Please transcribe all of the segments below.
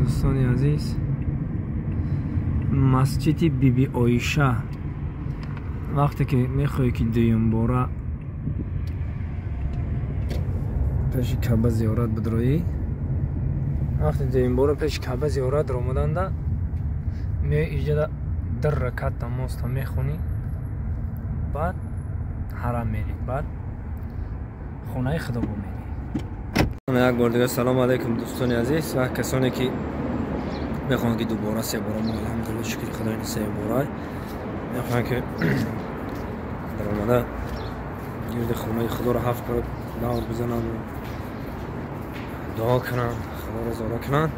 دوستان عزیز، مسجد بیبی عایشه وقتی که میخوایی که دویم باره پیش کعبه زیارت بدروی، وقتی دویم باره پیش کعبه زیارت رو آمدنده می اینجا در رکعت نماز میخونی، بعد حرم میری، بعد خونه خدا میری. یک بار دیگه سلام علیکم دوستان عزیز و کسانی که میخوان که دوباره سه باره ما الحمدلله شکر خدا این سه باره میخوان که در آمده گرد خونه خدا رو 7 بار دور بزنن و دعا کنن، خدا رو زارا کنن.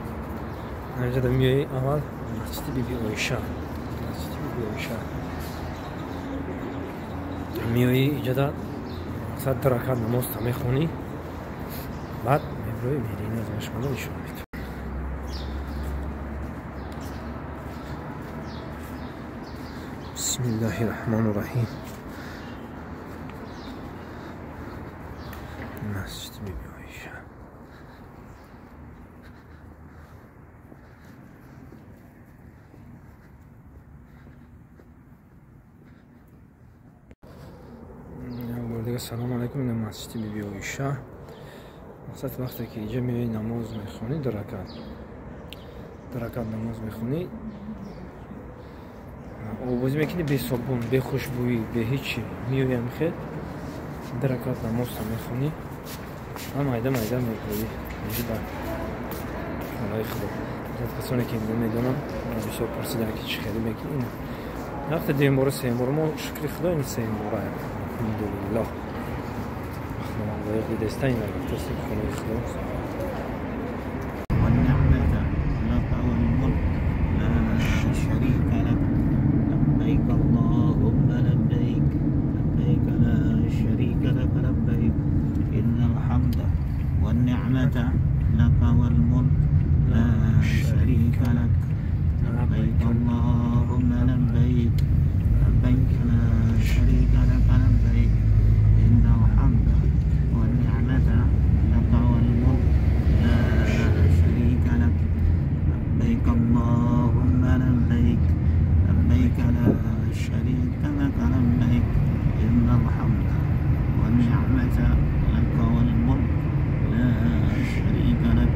اینجا در میایی اول مسجد بیبی عایشه، مسجد بیبی عایشه میایی اینجا در 100 رکعت نماز میخونی، بعد میبروی میری از مشماله نشون میدی. بسم الله الرحمن الرحیم. مسجد بیبی عایشه. دیگه سلام علیکم. این مسجد بیبی عایشه مقصد وقتی که اینجا میای نماز میخونی، در رکعت نماز میخونی، آوازی میکنی به صابون، به خوشبویی، به هیچی میای میخواد در رکعت نماز میخونی، مایده میکنی اینجا در خونه خدا. کسانی که میدونم بسیار پرسیدن که چی خیلی میکنی اینه. وقتی دیم باره سه باره ما شکر خدا این سه باره الحمدلله خدا دستایی نگفت است خونه خدا. والنعمة لك والملك لا شريك لك لبيك اللهم لبيك لبيك لا شريك لك لبيك إن الحمد والنعمة لك والملك لا شريك لك لبيك اللهم لبيك لبيك لا شريك لك لبيك إن الحمد والنعمة لك والملك لا شريك لك.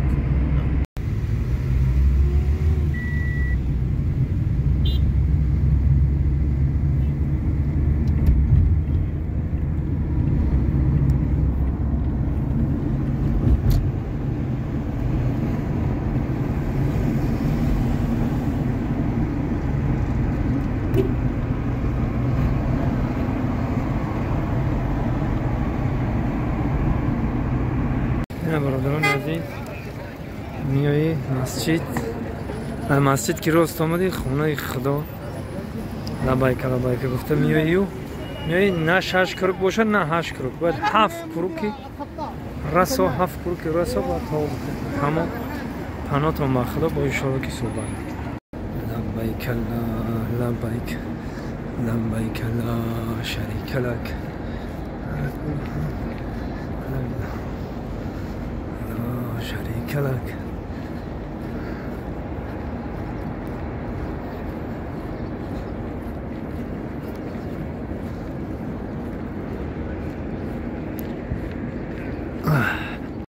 برادران عزیز، میایی مسجد که راست آمدی خونه خدا لبیک لبیک گفته میایی نه 6 کروک باشه نه 8 کروک، باید 7 کروکی رسا، 7 کروکی رسا با تا همه پناه تا مخدا با اشاره که صحبت لبیک لا لبیک لبیک لا شریک لک شريك لك.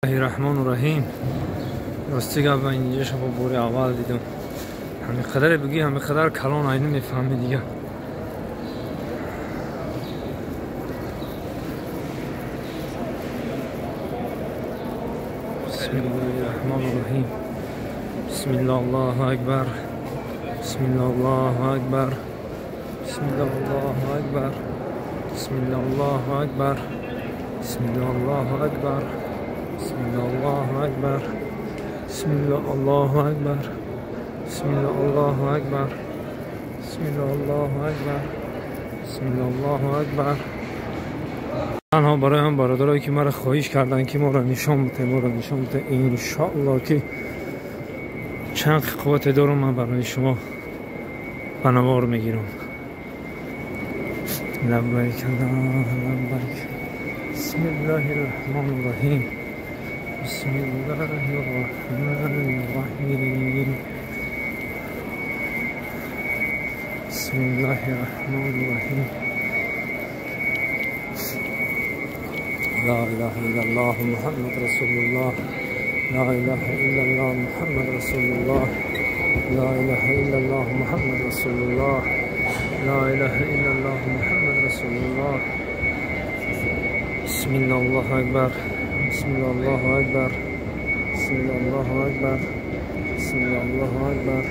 الرحمن الرحیم. راستی که با اینجا شما بوری اول دیدم همین قدر بگی همین قدر کلان اینو میفهمی دیگه. بسم الله الرحمن الرحیم. بسم الله الله اکبر. بسم الله الله اکبر. بسم الله الله اکبر. بسم الله الله اکبر. بسم الله الله اکبر. بسم الله الله اکبر. بسم الله الله اکبر. بسم الله الله اکبر. بسم الله الله اکبر. بسم الله الله اکبر. تنها برای هم برادرایی که مرا خواهش کردن که ما را نشان بده انشاءالله که چند قوت دارم من برای شما پناهوار میگیرم. لبیک لبیک. بسم الله الرحمن الرحیم. بسم الله الرحمن الرحیم. بسم الله الرحمن الرحیم. لا اله الا الله محمد رسول الله. لا اله الا الله محمد رسول الله. لا اله الا الله محمد رسول الله. لا اله الا الله محمد رسول الله. بسم الله الله اکبر. بسم الله الله اکبر. بسم الله الله اکبر. بسم الله الله اکبر.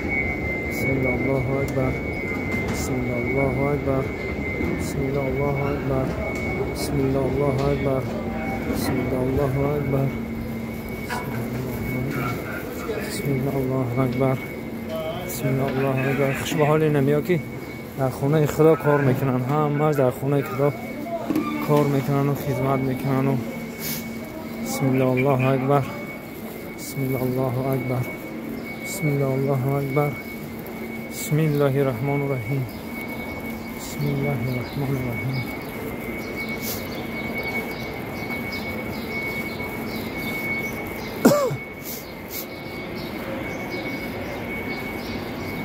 بسم الله الله اکبر. بسم الله الله اکبر. بسم الله الله اکبر. بسم الله الله اکبر. بسم الله الله اکبر. بسم الله الله اکبر. بسم الله الله اکبر. خوش به حال اینمیا که در خونه خدا کار میکنن، همش در خونه خدا کار میکنن و خدمت میکنن و بسم الله الله اکبر. بسم الله الله اکبر. بسم الله الله اکبر. بسم الله الرحمن الرحیم. بسم الله الرحمن الرحیم.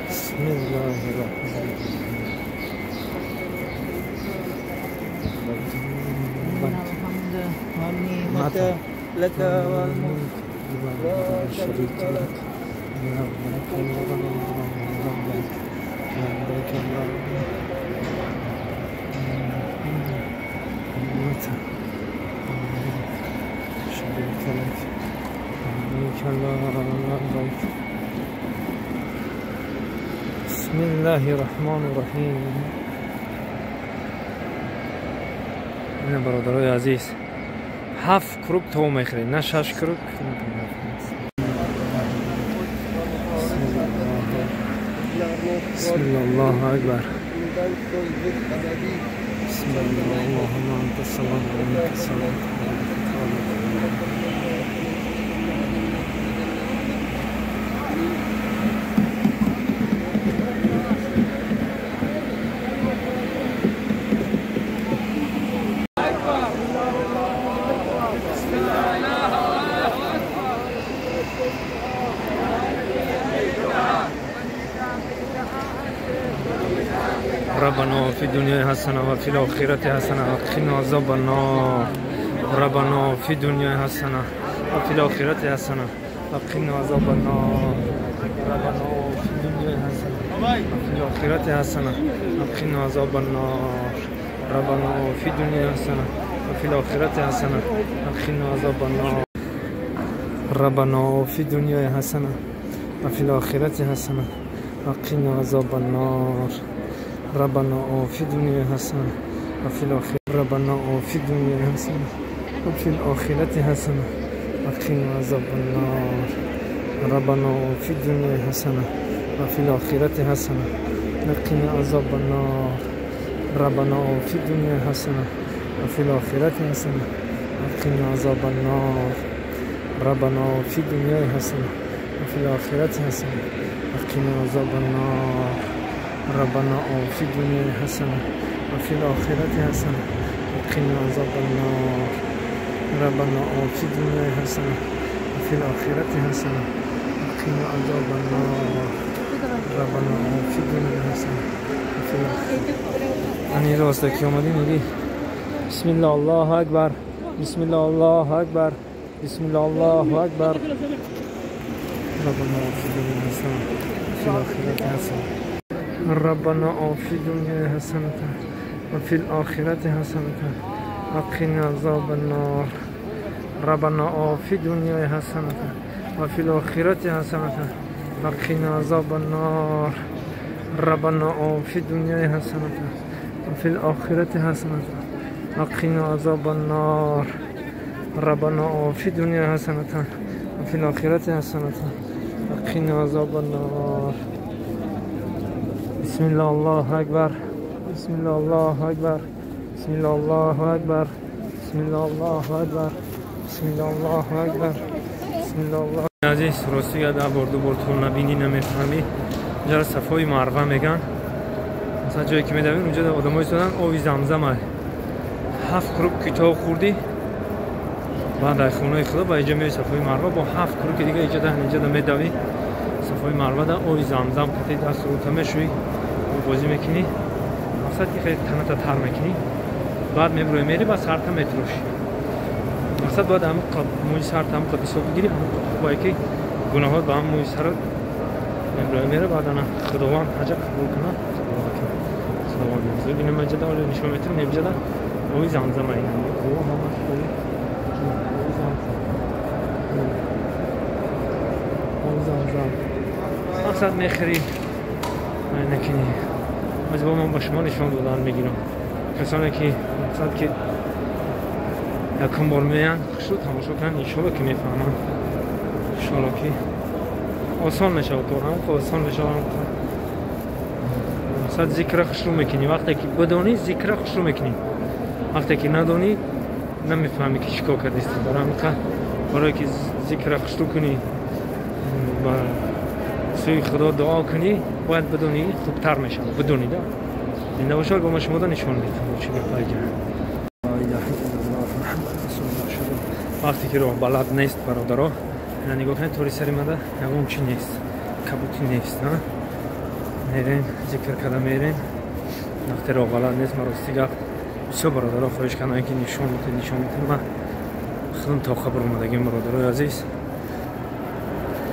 بسم الله الرحمن الرحیم. الحمد والنعمة لك والملك لا شريك لك. لبيك اللهم لبيك. لبيك اللهم شريك لك. لبيك اللهم لبيك. بسم الله الرحمن الرحیم. این برادرای عزیز 7 کروک تو میخرید، نه 6 کروک. بسم الله الله اکبر. بسم الله اللهم انت السلام ومنك السلام. ربنا في الدنيا حسنة وفي الآخرة حسنة وقنا عذاب النار. ربنا في الدنيا حسنة وفي الآخرة حسنة وقنا عذاب النار. ربنا في الدنيا حسنة وفي الآخرة حسنة وقنا عذاب النار. ربنا في الدنيا حسنة وفي الآخرة حسنة وقنا عذاب النار. ربنا في الدنيا حسنة وفي الآخرة حسنة وقنا عذاب النار. ربنا في الدنيا حسنة وفي الآخرة. ربنا في الدنيا حسنة وفي الآخرة حسنة وقنا عذاب النار. ربنا في الدنيا حسنة وفي الآخرة حسنة وقنا عذاب النار. ربنا في الدنيا حسنة وفي الآخرة حسنة وقنا عذاب النار. ربنا في الدنيا حسنة وفي الآخرة حسنة وقنا عذاب النار. ربنا في الدنيا حسنة وفي الآخرة حسنة وقنا عذاب النار. ربنا في الدنيا حسنة وفي الآخرة حسنة وقنا عذاب النار. ربنا في الدنيا حسنة وفي الآخرة. أني راست که اومدی میگی بسم الله الله اکبر. بسم الله الله اکبر. بسم الله الله اکبر. ربنا في الدنيا حسنة وفي الآخرة حسنة. ربنا في الدنيا حسنة وفي الآخرة حسنة وقنا عذاب النار. ربنا في الدنيا حسنة وفي الآخرة حسنة وقنا عذاب النار. ربنا في الدنيا حسنة وفي الآخرة حسنة وقنا عذاب النار. ربنا في الدنيا حسنة وفي الآخرة حسنة وقنا عذاب النار. بسم الله الله اکبر. بسم الله الله اکبر. بسم الله الله اکبر. بسم الله الله اکبر. بسم الله الله اکبر. بسم الله الله. عزیز راستی در برد تو نبینی نمیفهمی. اینجا صفای مروه میگن. مثلا جایی که میدوین اونجا آدمای ایستادن آبی زمزمه. 7 کروب کتاب خوردی بعد در خونه خدا با اینجا میای صفای مروه با 7 کروب دیگه اینجا میدوی صفای مروه در آبی زمزم کتی دست رو تمه شوی بازی میکنی مقصد که خیلی تنت تر میکنی بعد میبروی میری با سرتا میتروشی مقصد باید همه موی سرت هم قد حساب بگیری همه باید که گناهات با هم موی سر میبروی میره بعد انا خداوند حجا قبول کنه خداوند نمیزه بینه مجده آلی نشون میتر نبجده اوی زمزم این هم او همه خوبی اوی زمزم مقصد میخری نکنی از با من با شما نشان دادن میگیرم کسانی که مقصد که یکم بار میان خوشو تماشا کنن انشالله که میفهمن انشالله که آسان میشه کار هم که آسان میشه مقصد ذکر خوشو میکنی وقتی که بدانی ذکر خوشو میکنی وقتی که ندانی نمیفهمی که چیکار کردی برام که برای که ذکر خوشو کنی با سوی خدا دعا کنی باید بدونی خوبتر میشه بدونی دا این نباشه با ما شما دا نشون میدم چی میپایگه وقتی که رو بلد نیست برادرها اینا نگاه کنید طوری سری مده یکم چی نیست کبوتی نیست میرین ذکر کده میرین وقتی رو بلد نیست مراستی گفت بسیار برادرها خواهش کنه که نشون میتونی من خودم تا خبر اومدگیم برادرهای عزیز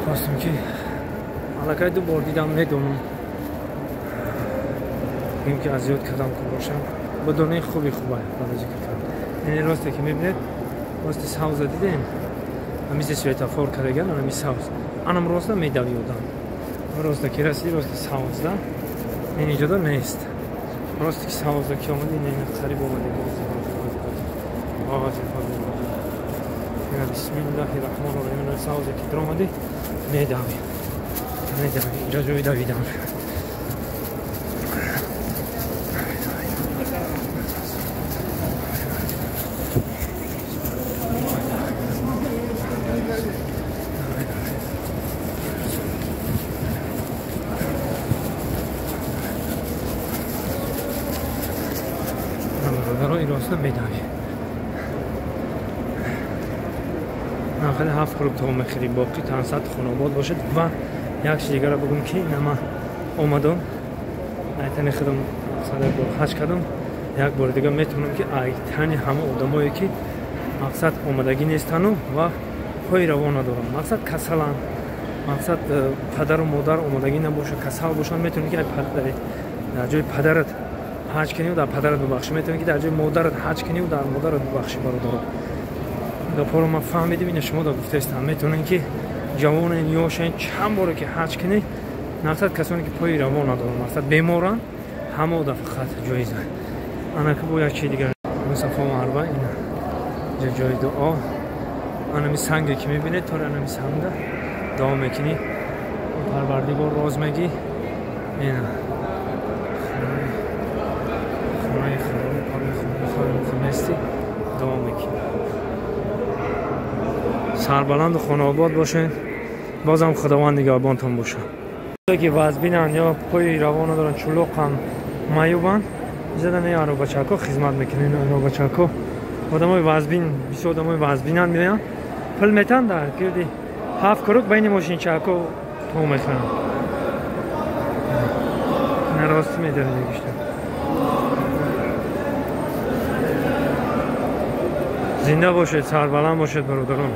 خواستم که علاقه دو بار دیدم ندونم این که از یاد کردم که باشم بدونه خوبی خوبه برای ذکر کردم این راسته که میبینید راست ساوز دیدین همیشه سویتافور کردگن همی ساوز انم راسته میدویودم راسته که رسید راسته ساوز ده این اینجا دا نیست راسته که ساوز ده که آمده این قریب آمده بسم الله الرحمن الرحیم ساوز که در آمده میدوی اینجا جوی دویدم برای راسته میدوی ناخل 7 کروب تا میخری باقی تنصد خانواد باشد و یک چیز دیگر بگم که نما اومدم ایتن خودم صدر با حج کردم یک بار دیگه میتونم که ایتن همه آدمایی که مقصد اومدگی نیستن و پای روانه دارم مقصد کسلن مقصد پدر و مادر اومدگی نباشه کسل باشن میتونی که در جای پدرت حج کنی و در پدرت ببخشی میتونی که در جای مادرت حج کنی و در مادرت ببخشی برادرم در پارو ما فهمیدیم این شما دا گفته استم میتونن که جوان نیاشین چند باره که حج کنی نقصد کسانی که پای روان ندارن مقصد بیمارن همه دا فقط جایزه انا که با یک چی دیگر مصطفی مروه این جای دعا انا می سنگی که میبینید تا انا می سنگ دعا میکنی پروردگار راز میگی این خونه خونستی دعا میکنی سربلند و خانه آباد باشین بازم خداوند نگهبانتون باشه که وزبینن یا پای روانه دارن چلوق هم مایوبن زدن یارو بچه‌ها خدمت میکنن یارو بچه‌ها آدمای وزبین 20 آدمای وزبینن میان پل میتن در گردی 7 کروک بین ماشین چاکو تو میخوان نراست میداره دیگه زنده باشید سربلند باشید برادران